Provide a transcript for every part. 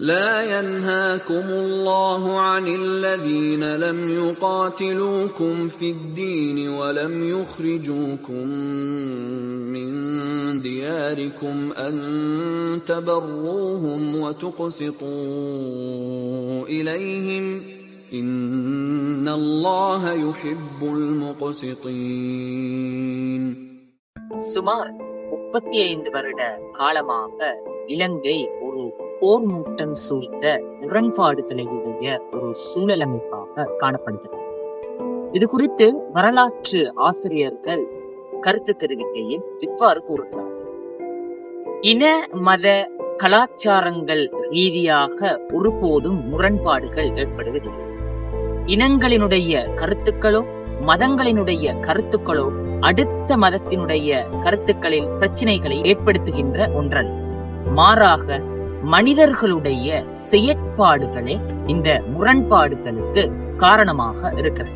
لا ينهاكم الله عن الذين لم يقاتلوكم في الدين ولم يخرجوكم من دياركم أن تبروهم وتقسطوا إليهم إن الله يحب المقسطين. சுமார் 35 வருட காலமாக இலங்கை ஒரு போர் மூட்டம் சூழ்ந்த முரண்பாடுகளுடைய ஒரு சூழலமைப்பாக காணப்படுகிறது. இது குறித்து வரலாற்று ஆசிரியர்கள் கருத்து தெரிவிக்கையில் இவ்வாறு கூறுகிறார். இன மத கலாச்சாரங்கள் ரீதியாக ஒருபோதும் முரண்பாடுகள் ஏற்படுவதில்லை. இனங்களினுடைய கருத்துக்களோ மதங்களினுடைய கருத்துக்களோ அடுத்த மதத்தினுடைய கருத்துக்களில் பிரச்சனைகளை ஏற்படுத்துகின்ற ஒன்றல்ல. மாறாக மனிதர்களுடைய செயற்பாடுகளே இந்த முரண்பாடுகளுக்கு காரணமாக இருக்கிறது.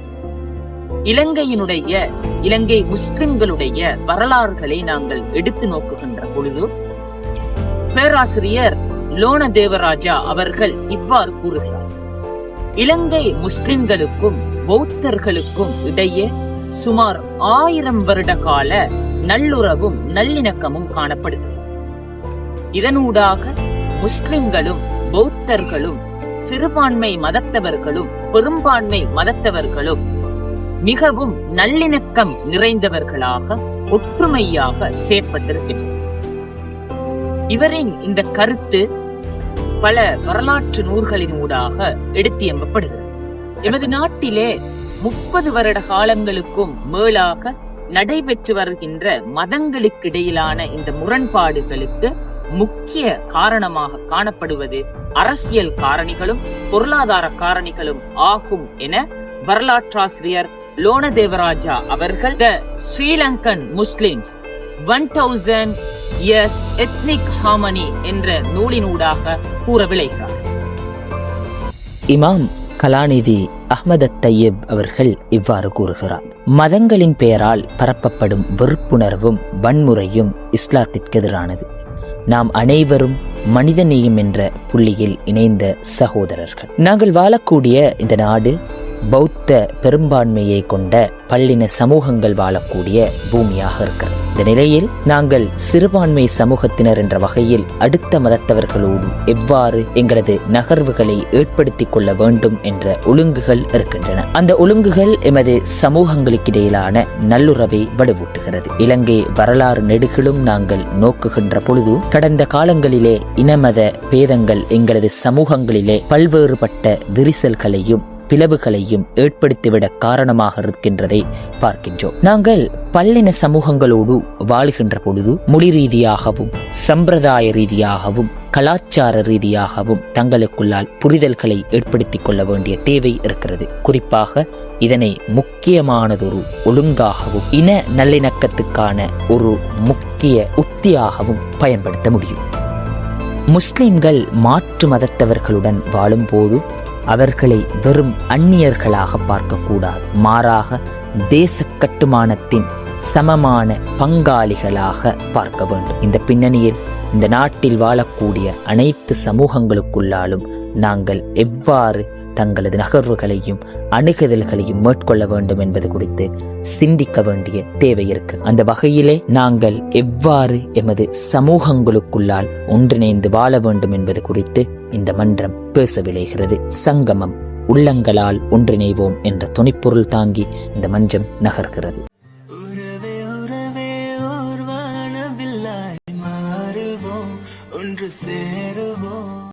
இலங்கை முஸ்லிம்களுடைய வரலாறுகளை நாங்கள் எடுத்து நோக்குகின்ற பொழுது பேராசிரியர் லோன தேவராஜா அவர்கள் இவ்வாறு கூறுகிறார். இலங்கை முஸ்லிம்களுக்கும் பௌத்தர்களுக்கும் இடையே சுமார் 1000 வருட கால நல்லுறவும் நல்லிணக்கமும் காணப்படுகிறது. இதனூடாக முஸ்லிம்களும் பௌத்தர்களும் சிறுபான்மை மதத்தவர்களும் பெரும்பான்மை மதத்தவர்களும் மிகவும் நல்லிணக்கம் நிறைந்தவர்களாக ஒற்றுமையாக செயற்பட்டிருக்கின்றனர். இவரின் இந்த கருத்து பல வரலாற்று நூல்களினூடாக எடுத்தியம்பப்படுகிறது. எமது நாட்டிலே 30 வருட காலங்களுக்கும் மேலாக நடைபெற்று வருகின்ற மதங்களுக்கிடையிலான இந்த முரண்பாடுகளுக்கு முக்கிய காரணமாக காணப்படுவது அரசியல் காரணிகளும் பொருளாதார காரணிகளும் ஆகும் என வரலாற்றாசிரியர் லோன தேவராஜா அவர்கள் த Sri Lankan Muslims 1000 years ethnic harmony என்ற நூலினூடாக கூற விளைகிறார். இமாம் கலாநிதி அஹ்மத் தையப் அவர்கள் இவ்வாறு கூறுகிறார். மதங்களின் பெயரால் பரப்பப்படும் வெறுப்புணர்வும் வன்முறையும் இஸ்லாத்திற்கு எதிரானது. நாம் அனைவரும் மனிதநேயம் என்ற புள்ளியில் இணைந்த சகோதரர்கள். நாங்கள் வாழக்கூடிய இந்த நாடு பௌத்த பெரும்பான்மையை கொண்ட பல்லின சமூகங்கள் வாழக்கூடிய பூமியாக இருக்கிறது. இந்த நிலையில் நாங்கள் சிறுபான்மை சமூகத்தினர் என்ற வகையில் அடுத்த மதத்தவர்களோடு எவ்வாறு எங்களது நகர்வுகளை ஏற்படுத்திக் கொள்ள வேண்டும் என்ற ஒழுங்குகள் இருக்கின்றன. அந்த ஒழுங்குகள் எமது சமூகங்களுக்கிடையிலான நல்லுறவை வலுவூட்டுகிறது. இலங்கை வரலாறு நெடுகிலும் நாங்கள் நோக்குகின்ற பொழுது கடந்த காலங்களிலே இனமத பேதங்கள் எங்களது சமூகங்களிலே பல்வேறுபட்ட விரிசல்களையும் பிளவுகளையும் ஏற்படுத்திவிட காரணமாக இருக்கின்றதை பார்க்கின்றோம். நாங்கள் பல்லின சமூகங்களோடு வாழுகின்ற பொழுது மொழி ரீதியாகவும் சம்பிரதாய ரீதியாகவும் கலாச்சார ரீதியாகவும் தங்களுக்குள்ளால் புரிதல்களை ஏற்படுத்திக் கொள்ள வேண்டிய தேவை இருக்கிறது. குறிப்பாக இதனை முக்கியமானதொரு ஒழுங்காகவும் இன நல்லிணக்கத்துக்கான ஒரு முக்கிய உத்தியாகவும் பயன்படுத்த முடியும். முஸ்லிம்கள் மாற்று மதத்தவர்களுடன் வாழும்போது அவர்களை வெறும் அந்நியர்களாக பார்க்கக்கூடாது. மாறாக தேச கட்டுமானத்தின் சமமான பங்காளிகளாக பார்க்க வேண்டும். இந்த பின்னணியில் இந்த நாட்டில் வாழக்கூடிய அனைத்து சமூகங்களுக்குள்ளாலும் நாங்கள் எவ்வாறு தங்களது நகர்வுகளையும் அணுகுதல்களையும் மேற்கொள்ள வேண்டும் என்பது குறித்து சிந்திக்க வேண்டிய தேவை இருக்கு. அந்த வகையிலே நாங்கள் எவ்வாறு எமது சமூகங்களுக்குள்ளால் ஒன்றிணைந்து வாழ வேண்டும் என்பது குறித்து இந்த மன்றம் பேச விளைகிறது. சங்கமம் உள்ளங்களால் ஒன்றிணைவோம் என்ற துணிப்பொருள் தாங்கி இந்த மன்றம் நகர்கிறது. ஒன்று சேருவோம்.